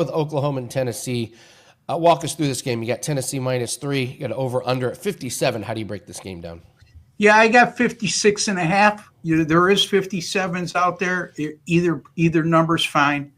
with Oklahoma and Tennessee. Walk us through this game. You got Tennessee -3. You got over under at 57. How do you break this game down? Yeah, I got 56.5. There is 57s out there. Either number's fine.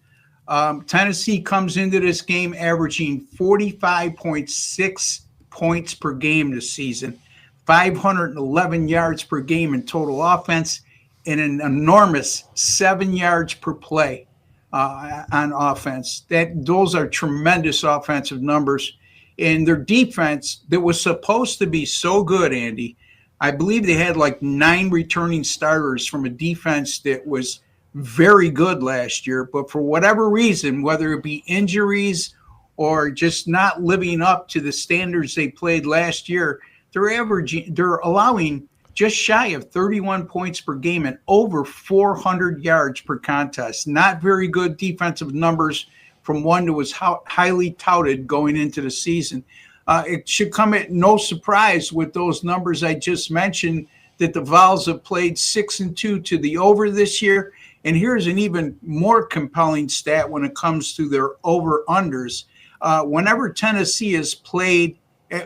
Tennessee comes into this game averaging 45.6 points per game this season, 511 yards per game in total offense, and an enormous 7 yards per play on offense. Those are tremendous offensive numbers. And their defense that was supposed to be so good, Andy, I believe they had like 9 returning starters from a defense that was very good last year. But for whatever reason, whether it be injuries or just not living up to the standards they played last year, they're allowing just shy of 31 points per game and over 400 yards per contest. Not very good defensive numbers from one that was highly touted going into the season. It should come at no surprise with those numbers I just mentioned that the Vols have played 6-2 to the over this year. And here's an even more compelling stat when it comes to their over-unders. Whenever Tennessee has played,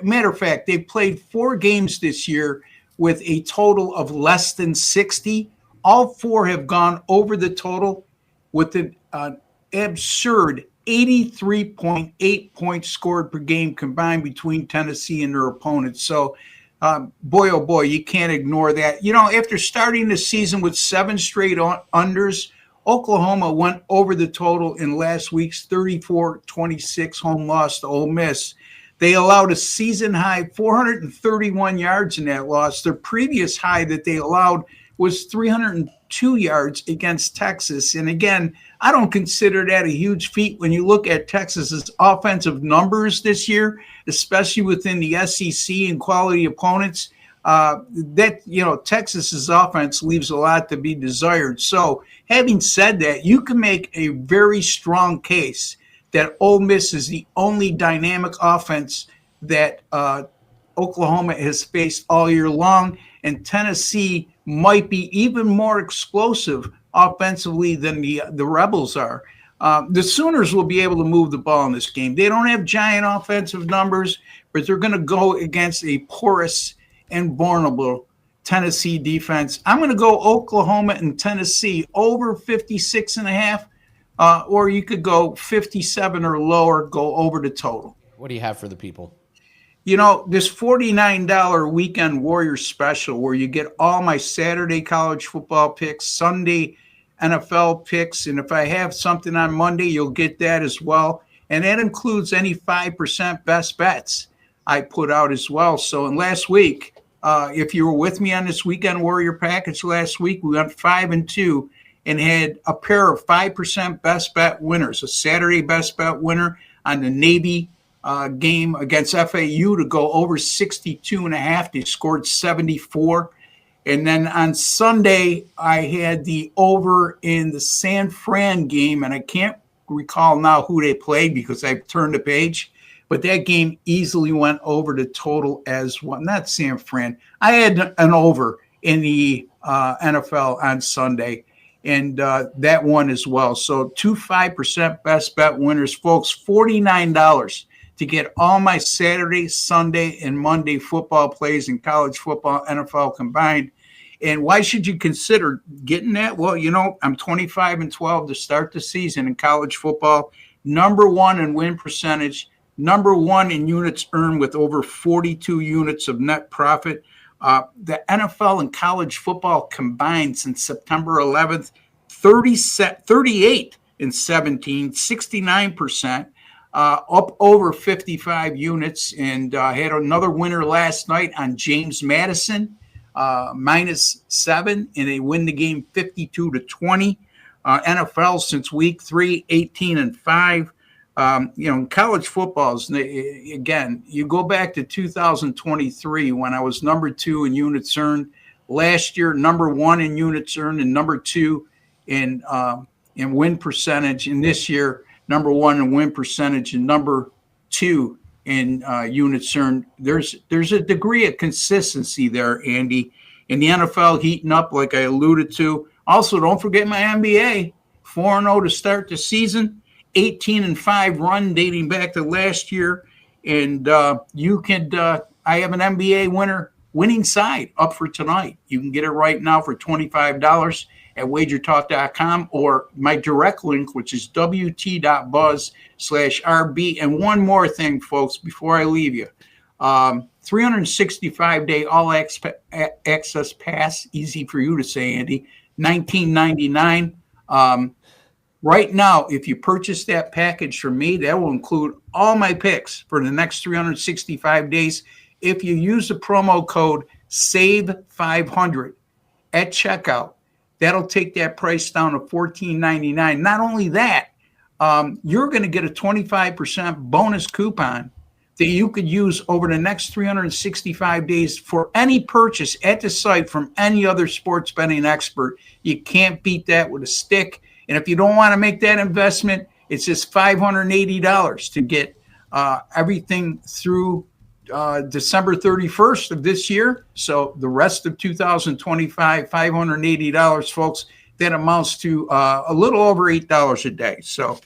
matter of fact, they've played 4 games this year with a total of less than 60. All 4 have gone over the total with an absurd 83.8 points scored per game combined between Tennessee and their opponents. So, boy, oh boy, you can't ignore that. After starting the season with 7 straight unders, Oklahoma went over the total in last week's 34-26 home loss to Ole Miss. They allowed a season-high 431 yards in that loss. Their previous high that they allowed was 302 yards against Texas. And again, I don't consider that a huge feat when you look at Texas's offensive numbers this year, especially within the SEC and quality opponents. Texas's offense leaves a lot to be desired. So having said that, you can make a very strong case that Ole Miss is the only dynamic offense that Oklahoma has faced all year long, and Tennessee might be even more explosive offensively than the Rebels are. The Sooners will be able to move the ball in this game. They don't have giant offensive numbers, but they're going to go against a porous and vulnerable Tennessee defense. I'm going to go Oklahoma and Tennessee over 56.5. Or you could go 57 or lower, go over the total. What do you have for the people? This $49 Weekend Warrior special where you get all my Saturday college football picks, Sunday NFL picks, and if I have something on Monday, you'll get that as well. And that includes any 5% best bets I put out as well. So in last week, if you were with me on this Weekend Warrior package last week, we went 5-2. And had a pair of 5% best bet winners, a Saturday best bet winner on the Navy game against FAU to go over 62.5. They scored 74. And then on Sunday, I had the over in the San Fran game, and I can't recall now who they played because I've turned the page. But that game easily went over the total as well. Not San Fran. I had an over in the NFL on Sunday. And that one as well. So 2 5% best bet winners, folks, $49 to get all my Saturday, Sunday, and Monday football plays in college football, NFL combined. And why should you consider getting that? Well, I'm 25-12 to start the season in college football. Number 1 in win percentage, number 1 in units earned with over 42 units of net profit. The NFL and college football combined since September 11th, 38-17, 69%, up over 55 units, and had another winner last night on James Madison, -7, and they win the game 52-20. NFL since week 3, 18-5. College footballs, again, you go back to 2023 when I was number 2 in units earned. Last year, number 1 in units earned and number 2 in win percentage. And this year, number 1 in win percentage and number 2 in units earned. There's a degree of consistency there, Andy. In the NFL heating up, like I alluded to. Also, don't forget my NBA, 4-0 to start the season. 18-5 run dating back to last year. And you can, I have an NBA winning side up for tonight. You can get it right now for $25 at wagertalk.com, or my direct link, which is wt.buzz/RB. And one more thing, folks, before I leave you. 365-day all access pass, easy for you to say, Andy, $19.99. Right now, if you purchase that package from me, that will include all my picks for the next 365 days. If you use the promo code SAVE500 at checkout, that'll take that price down to $14.99. Not only that, you're going to get a 25% bonus coupon that you could use over the next 365 days for any purchase at the site from any other sports betting expert. You can't beat that with a stick. And if you don't want to make that investment, it's just $580 to get everything through December 31st of this year. So the rest of 2025, $580, folks. That amounts to a little over $8 a day. So